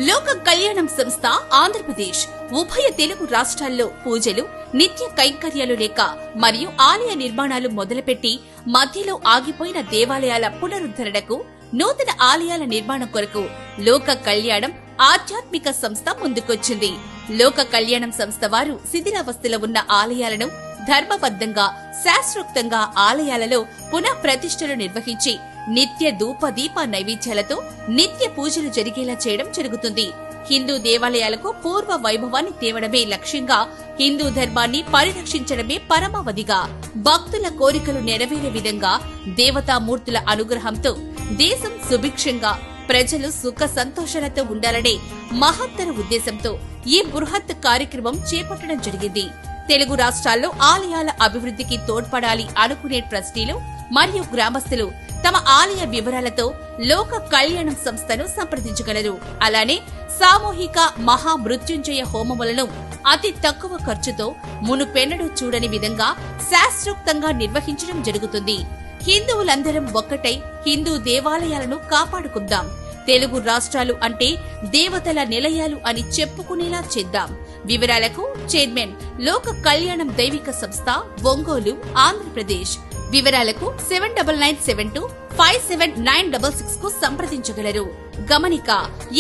లోక కళ్యాణం సంస్థ ఆంధ్రప్రదేశ్ ఉభయ తెలుగు రాష్ట్రాల్లో పూజలు, నిత్య కైంకర్యాలు లేక మరియు ఆలయ నిర్మాణాలు మొదలుపెట్టి మధ్యలో ఆగిపోయిన దేవాలయాల పునరుద్ధరణకు, నూతన ఆలయాల నిర్మాణం కొరకు లోక కళ్యాణం ఆధ్యాత్మిక సంస్థ ముందుకొచ్చింది. లోక కళ్యాణం సంస్థ వారు శిథిలావస్థలో ఉన్న ఆలయాలను ధర్మబద్ధంగా, శాస్త్రోక్తంగా ఆలయాలలో పునః ప్రతిష్టలు నిర్వహించి నిత్య ధూప దీప నైవేద్యాలతో నిత్య పూజలు జరిగేలా చేయడం జరుగుతుంది. హిందూ దేవాలయాలకు పూర్వ వైభవాన్ని తేవడమే లక్ష్యంగా, హిందూ ధర్మాన్ని పరిరక్షించడమే పరమావధిగా, భక్తుల కోరికలు నెరవేరే విధంగా, దేవతామూర్తుల అనుగ్రహంతో దేశం సుభిక్షంగా, ప్రజలు సుఖ సంతోషాలతో ఉండాలనే మహత్తర ఉద్దేశంతో ఈ బృహత్ కార్యక్రమం చేపట్టడం జరిగింది. తెలుగు రాష్ట్రాల్లో ఆలయాల అభివృద్ధికి తోడ్పడాలి అనుకునే ట్రస్టీలు మరియు గ్రామస్తులు తమ ఆలయ వివరాలతో లోక కళ్యాణం సంస్థను సంప్రదించగలరు. అలానే సామూహిక మహామృత్యుంజయ హోమములను అతి తక్కువ ఖర్చుతో మునుపెన్నడూ చూడని విధంగా శాస్త్రోక్తంగా నిర్వహించడం జరుగుతుంది. హిందువులందరం ఒక్కటై హిందూ దేవాలయాలను కాపాడుకుందాం. తెలుగు రాష్ట్రాలు అంటే దేవతల నిలయాలు అని చెప్పుకునేలా చేద్దాం. వివరాలకు చైర్మన్ లోక కళ్యాణం దైవిక సంస్థ, ఒంగోలు, ఆంధ్రప్రదేశ్. వివరాలకు 7997257966 కు సంప్రదించగలరు. గమనిక: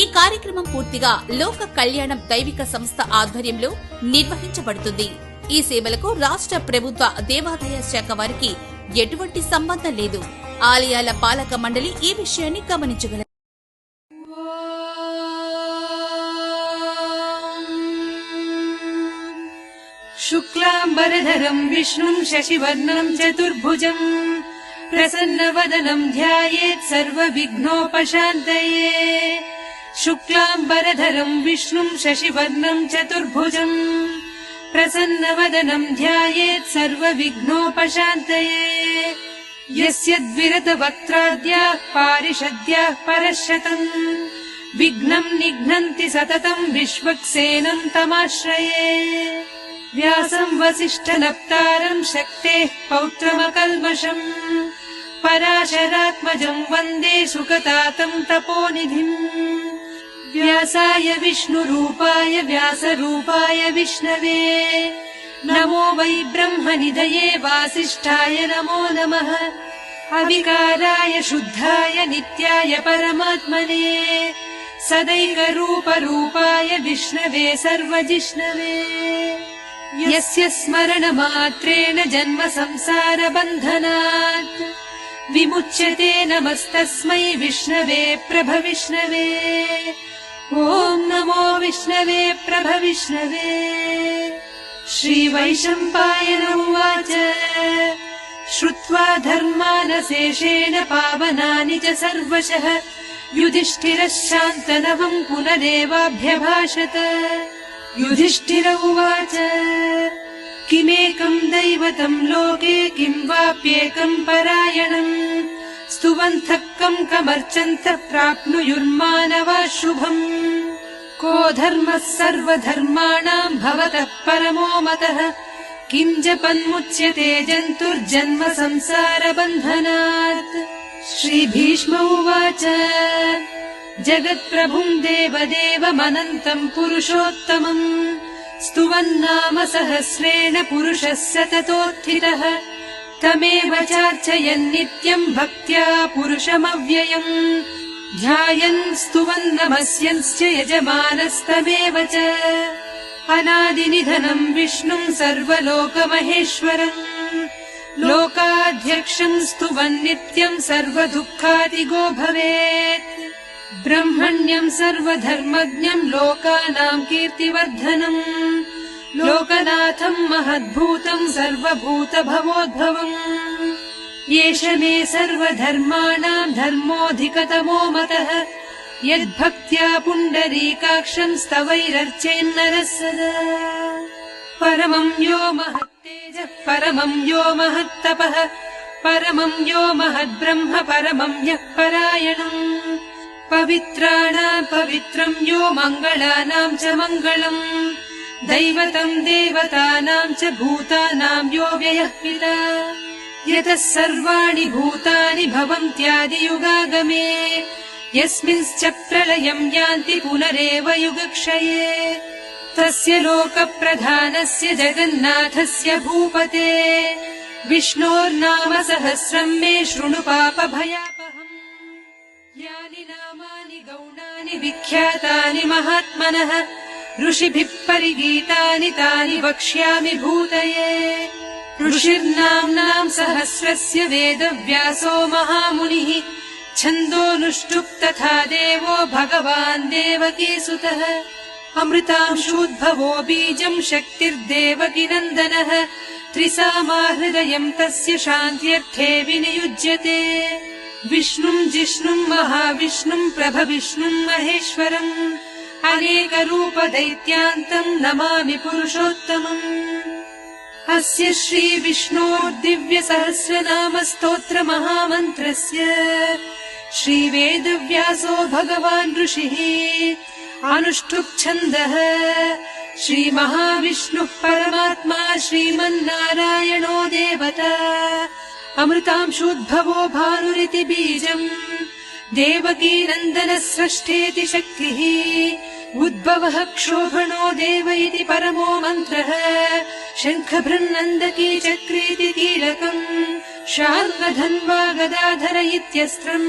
ఈ కార్యక్రమం పూర్తిగా లోక కళ్యాణం దైవిక సంస్థ ఆధ్వర్యంలో నిర్వహించబడుతుంది. ఈ సేవలకు రాష్ట్ర ప్రభుత్వ దేవాదాయ శాఖ వారికి ఎటువంటి సంబంధం లేదు. ఆలయాల పాలక మండలి ఈ విషయాన్ని గమనించగలరు. शुक्लाम्बरधरं विष्णुं शशिवर्णं चतुर्भुजं प्रसन्नवदनं ध्यायेत् सर्वविघ्नोपशान्तये। शुक्लाम्बरधरं विष्णुं शशिवर्णं चतुर्भुजं प्रसन्नवदनं ध्यायेत् सर्वविघ्नोपशान्तये। यस्य द्विरतवक्त्राद्याः पारिषद्याः परश्शतम् विघ्नं निघ्नन्ति सततं विश्वक्सेनं तमाश्रये। व्यासं वसिष्ठनप्तारं शक्तेः पौत्रमकल्मषम् पराशरात्मजं वन्दे सुकतातं तपोनिधिम्। व्यासाय विष्णुरूपाय व्यासरूपाय विष्णवे नमो वै ब्रह्मनिधये वासिष्ठाय नमो नमः। अविकाराय शुद्धाय नित्याय परमात्मने सदैकरूपरूपाय विष्णवे सर्वजिष्णवे। यस्य स्मरणमात्रेण जन्म संसारबन्धनात् विमुच्यते नमस्तस्मै विष्णवे प्रभविष्णवे। ॐ नमो विष्णवे प्रभविष्णवे। श्रीवैशम्पायन उवाच श्रुत्वा धर्मानशेषेण पावनानि च सर्वशः युधिष्ठिरः शान्तनवं पुनरेवाभ्यभाषत। युधिष्ठिर उवाच किमेकं दैवतं लोके किं वाप्येकं परायणम् स्तुवन्तः कं कमर्चन्तः प्राप्नुयुर्मानवा शुभम्। को धर्मः सर्वधर्माणां भवतः परमो मतः किं जपन्मुच्यते जन्तुर्जन्म संसारबन्धनात्। श्रीभीष्म उवाच जगत्प्रभुं देवदेवमनन्तं पुरुषोत्तमम् स्तुवन्नाम सहस्रेण पुरुषः सततोत्थितः तमेव चार्चयन् नित्यं भक्त्या पुरुषमव्ययम् ध्यायन् स्तुवन् नमस्यंश्च यजमानस्तमेव च। अनादिनिधनं विष्णुं सर्वलोकमहेश्वरम् लोकाध्यक्षं स्तुवन् नित्यं सर्वदुःखादिगो भवेत्। ब्रह्मण्यं सर्वधर्मज्ञं लोकानां कीर्तिवर्धनम् लोकनाथं महद्भूतं सर्वभूतभवोद्भवम्। एष मे सर्वधर्माणां धर्मोऽधिकतमो मतः यद्भक्त्या पुण्डरीकाक्षं स्तवैरर्चेन्नरः सदा। परमं यो महत्तेजः परमं यो महत्तपः परमं यो महद्ब्रह्म परमं यः परायणम् पवित्राणां पवित्रं यो मङ्गलानां च मङ्गलम् दैवतं देवतानां च भूतानां यो व्ययः पिता यतः सर्वाणि भूतानि भवन्त्यादियुगागमे यस्मिंश्च प्रलयम् यान्ति पुनरेव युगक्षये तस्य लोकप्रधानस्य जगन्नाथस्य भूपते विष्णोर्नाम सहस्रम् मे शृणु पापभयापहम् यानि नामानि गौणानि विख्यातानि महात्मनः ऋषिभिः परिगीतानि तानि वक्ष्यामि भूतये ऋषिर्नाम्नाम् सहस्रस्य वेदव्यासो महामुनिः छन्दोऽनुष्टुप् तथा देवो भगवान् देवकीसुतः अमृतांशूद्भवो बीजम् शक्तिर्देवकीनन्दनः त्रिसामाहृदयम् तस्य शान्त्यर्थे विनियुज्यते विष्णुम् जिष्णुम् महाविष्णुम् प्रभविष्णुम् महेश्वरम् अनेकरूपदैत्यान्तम् नमामि पुरुषोत्तमम् अस्य श्रीविष्णोर्दिव्यसहस्रनामस्तोत्र महामन्त्रस्य श्रीवेदव्यासो भगवान् ऋषिः अनुष्ठुप् छन्दः श्रीमहाविष्णुः परमात्मा श्रीमन्नारायणो देवता अमृतांशोद्भवो भानुरिति बीजम् देवकीनन्दनः स्रष्टेति शक्तिः उद्भवः क्षोभणो देव इति परमो मन्त्रः शङ्खभृन्नन्दकी चक्रेति कीलकम् शार्ङ्गधन्वा गदाधर इत्यस्त्रम्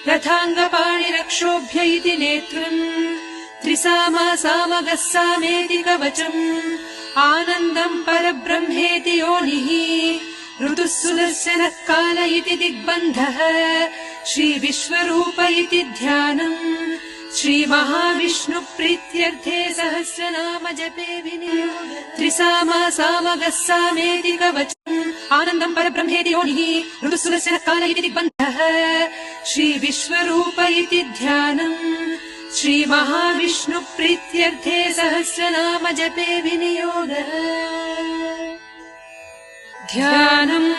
रथाङ्गपाणिरक्षोभ्य इति नेत्रम् त्रिसामा सामगः सामेति कवचम् आनन्दम् परब्रह्मेति योनिः ऋतुः सुदर्शनः काल इति दिग्बन्धः श्रीविश्वरूप इति ध्यानम् श्रीमहाविष्णुप्रीत्यर्थे सहस्रनाम जपे विनियोगः त्रिसामा सामगः सामेति कवचम् आनन्दम् परब्रह्मेति योनिः ऋतुः सुदर्शनः काल इति दिग्बन्धः श्रीविश्वरूप इति ध्यानम् श्रीमहाविष्णुप्रीत्यर्थे सहस्रनाम जपे विनियोगः ध्यानम्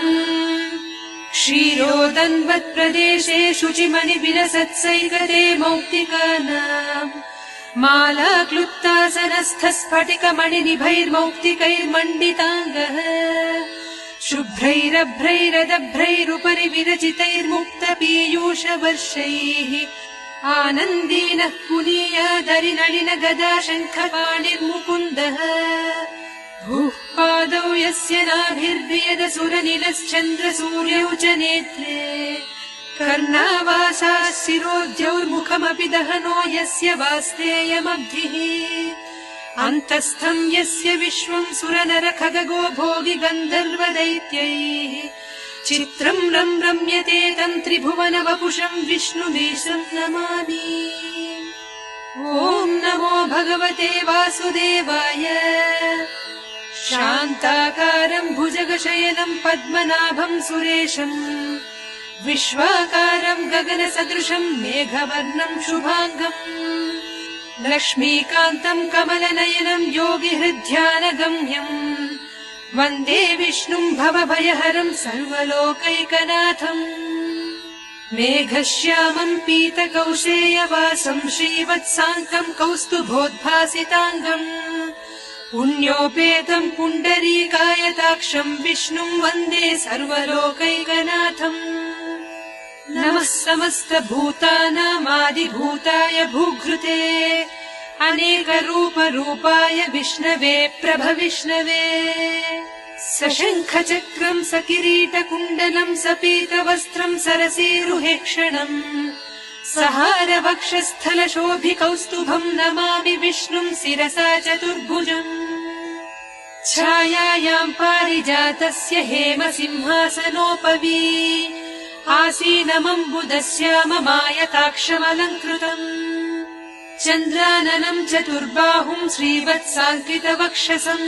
क्षीरोदन्वत्प्रदेशे शुचिमणिविलसत्सैकते मौक्तिकानाम् माला क्लुप्तासनस्थ स्फटिकमणिनिभैर्मौक्तिकैर्मण्डिताङ्गः शुभ्रैरभ्रैरदभ्रैरुपरि विरचितैर्मुक्तपीयूषवर्षैः आनन्दीनः पुनीयादरि नलिन गदा शङ्खपाणिर्मुकुन्दः भूः पादौ यस्य नाभिर्वियदसुरनिलश्चन्द्रसूर्यौ च नेत्रे कर्णावासाः शिरोद्यौर्मुखमपि दहनो यस्य वास्तेयमब्धिः अन्तस्थम् यस्य विश्वम् सुरनरखगो भोगि गन्धर्वदैत्यैः चित्रम् रम्यते तम् त्रिभुवन वपुषम् विष्णुमीशम् नमामि ॐ नमो भगवते वासुदेवाय शान्ताकारम् भुजगशयनम् पद्मनाभम् सुरेशम् विश्वाकारम् गगनसदृशम् मेघवर्णम् शुभाङ्गम् लक्ष्मीकान्तम् कमलनयनम् योगिहृद्ध्यानगम्यम् वन्दे विष्णुम् भवभयहरम् सर्वलोकैकनाथम् मेघश्यामम् पीतकौशेयवासम् श्रीवत्साङ्कम् कौस्तुभोद्भासिताङ्गम् पुण्योपेतम् पुण्डरीकायताक्षम् विष्णुम् वन्दे सर्वलोकैकनाथम् नमः समस्तभूतानामादिभूताय भूघृते अनेकरूपरूपाय विष्णवे प्रभविष्णवे सशङ्खचक्रम् सकिरीटकुण्डलम् सपीतवस्त्रम् सरसीरुहेक्षणम् सहारवक्षस्थलशोभिकौस्तुभम् नमामि विष्णुम् शिरसा चतुर्भुजम् छायायाम् पारिजातस्य हेमसिंहासनोपवी आसीनमम्बुदस्याममायताक्षमलङ्कृतम् चन्द्राननम् चतुर्बाहुम् श्रीवत्साङ्कितवक्षसम्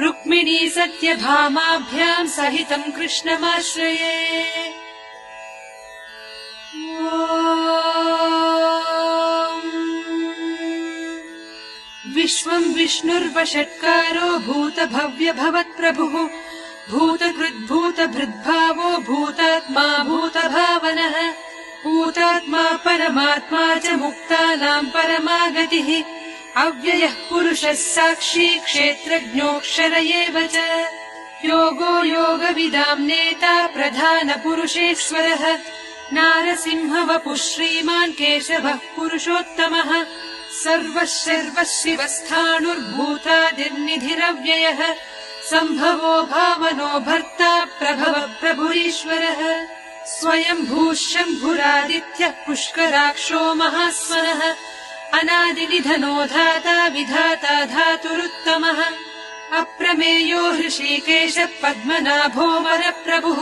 रुक्मिणी सत्यभामाभ्याम् सहितम् कृष्णमाश्रये विश्वम् विष्णुर्वषट्कारो भूतभव्यभवत्प्रभुः भूतकृद्भूतभृद्भावो भूतात्मा भूतभावनः भूतात्मा परमात्मा च मुक्तानाम् परमागतिः अव्ययः पुरुषः साक्षी क्षेत्रज्ञोऽक्षर एव च योगो योगविदाम् नेता प्रधानपुरुषेश्वरः नारसिंहवपुः श्रीमान् केशवः पुरुषोत्तमः सर्वः शर्वः शिवस्थाणुर्भूतादिर्निधिरव्ययः सम्भवो भावनो भर्ता प्रभवः प्रभुरीश्वरः स्वयम्भूः शम्भुरादित्यः पुष्कराक्षो महास्वनः अनादिनिधनो धाता विधाता धातुरुत्तमः अप्रमेयो हृषीकेशः पद्मनाभो वरप्रभुः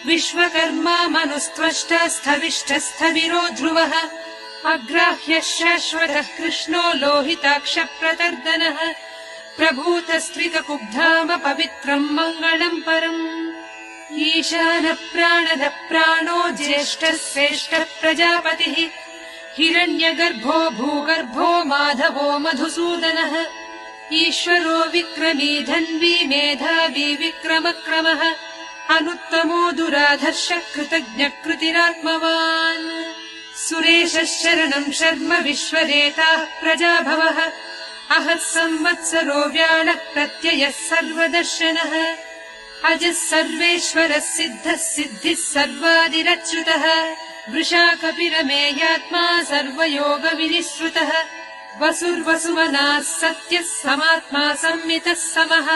विश्वकर्मा मनुस्त्वष्टा स्थविष्ठस्थविरो ध्रुवः अग्राह्यः शाश्वतः कृष्णो लोहिताक्षप्रतर्दनः प्रभूतस्त्रितकुब्धाम पवित्रम् मङ्गलम् परम् ईशानः प्राणदः प्राणो ज्येष्ठः श्रेष्ठः प्रजापतिः हिरण्यगर्भो भूगर्भो माधवो मधुसूदनः ईश्वरो विक्रमी धन्वी मेधावी विक्रमक्रमः अनुत्तमो दुराधर्षः कृतज्ञः कृतिरात्मवान् सुरेशः शरणम् शर्म विश्वरेताः प्रजाभवः अहः संवत्सरो व्याळः प्रत्ययः सर्वदर्शनः अजः सर्वेश्वरः सिद्धः सिद्धिः सर्वादिरच्युतः वृषा कपिरमेयात्मा सर्वयोगविनिःश्रुतः वसुर्वसुमनाः सत्यः समात्मा संमितः समः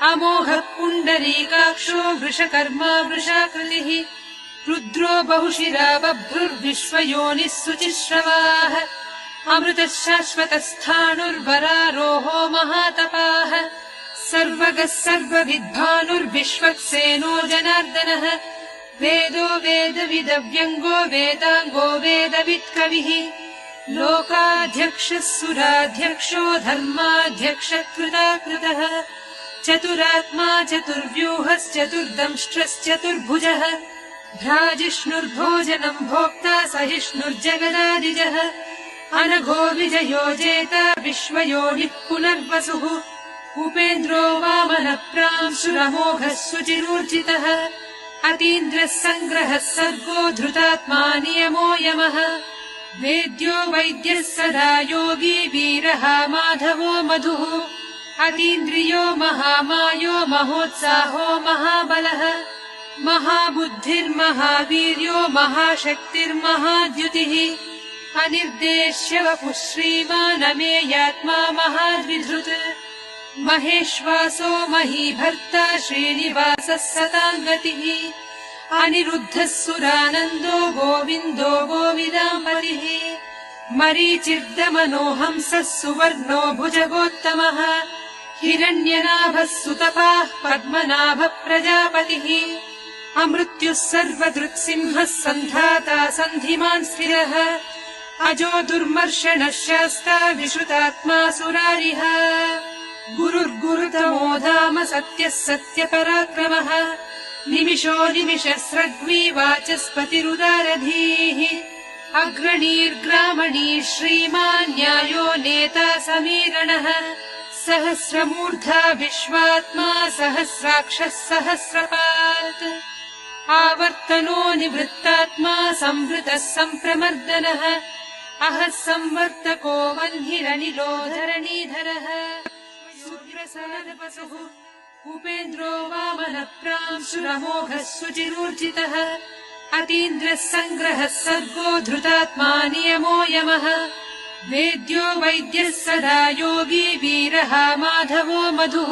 अमोघः पुण्डरीकाक्षो वृषकर्मा वृषाकृतिः रुद्रो बहुशिरा बभ्रुर्विश्वयोनिः शुचिश्रवाः अमृतः शाश्वतस्थाणुर्वरारोहो महातपाः सर्वगः सर्वविद्भानुर्विश्वक्सेनो जनार्दनः वेदो वेदविदव्यङ्गो वेदाङ्गो वेदवित्कविः लोकाध्यक्षः सुराध्यक्षो धर्माध्यक्षः कृताकृतः चतुरात्मा चतुर्व्यूहश्चतुर्दंष्ट्रश्चतुर्भुजः भ्राजिष्णुर्भोजनम् भोक्ता सहिष्णुर्जगदादिजः अनघो विजयो जेता विश्वयोनिः पुनर्वसुः उपेन्द्रो वामनप्रांशुरमोघः शुचिरूर्जितः अतीन्द्रः सङ्ग्रहः सर्गो धृतात्मा नियमो यमः वेद्यो वैद्यः सदा योगी वीरः माधवो मधुः अतीन्द्रियो महामायो महोत्साहो महाबलः महाबुद्धिर्महावीर्यो महाशक्तिर्महाद्युतिः अनिर्देश्य वपुः श्रीमान् अमेयात्मा महाद्विधृत् महेश्वासो महीभर्ता श्रीनिवासः सताङ्गतिः अनिरुद्धः सुरानन्दो गोविन्दो गोविदाम्बतिः मरीचिर्दमनो हंसः सुवर्णो भुजगोत्तमः हिरण्यनाभः सुतपाः पद्मनाभः प्रजापतिः अमृत्युः सर्वदृक्सिंहः सन्धाता सन्धिमान् स्थिरः अजो दुर्मर्षणः शास्ता विश्रुतात्मा सुरारिः गुरुर्गुरुतमो धाम सत्यः सत्यपराक्रमः निमिषो निमिषस्रग्वी वाचस्पतिरुदारधीः अग्रणीर्ग्रामणी श्रीमान् न्यायो नेता समीरणः सहस्रमूर्धा विश्वात्मा सहस्राक्षः सहस्रपात् आवर्तनो निवृत्तात्मा संवृतः सम्प्रमर्दनः अहः संवर्तको वह्निरनिलो धरणीधरः सुप्रसादवसुः उपेन्द्रो वामनप्रांशुरमोघः शुचिरूर्जितः अतीन्द्रः सङ्ग्रहः सर्गो धृतात्मा नियमो यमः वेद्यो वैद्यः सदा योगी वीरः माधवो मधुः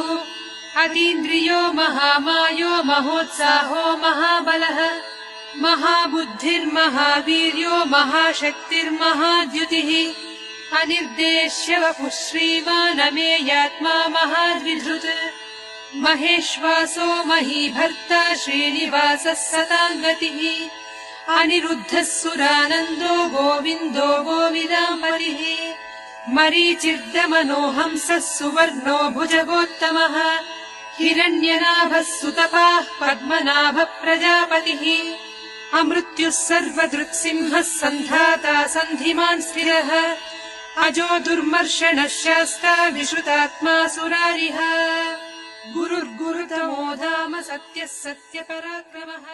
अतीन्द्रियो महामायो महोत्साहो महाबलः महाबुद्धिर्महावीर्यो महाशक्तिर्महाद्युतिः अनिर्देश्य वपुः श्रीमान् अमेयात्मा महाद्विधृत् महेश्वासो महीभर्ता श्रीनिवासः सताङ्गतिः अनिरुद्धः सुरानन्दो गोविन्दो गोविदाम्बतिः मरीचिर्दमनो हंसः सुवर्णो भुजगोत्तमः हिरण्यनाभः सुतपाः पद्मनाभः प्रजापतिः अमृत्युः सर्वदृक्सिंहः सन्धाता सन्धिमान् स्थिरः अजो दुर्मर्षणः शास्ता विश्रुतात्मा सुरारिः गुरुर्गुरुतमो धाम सत्यः सत्यपराक्रमः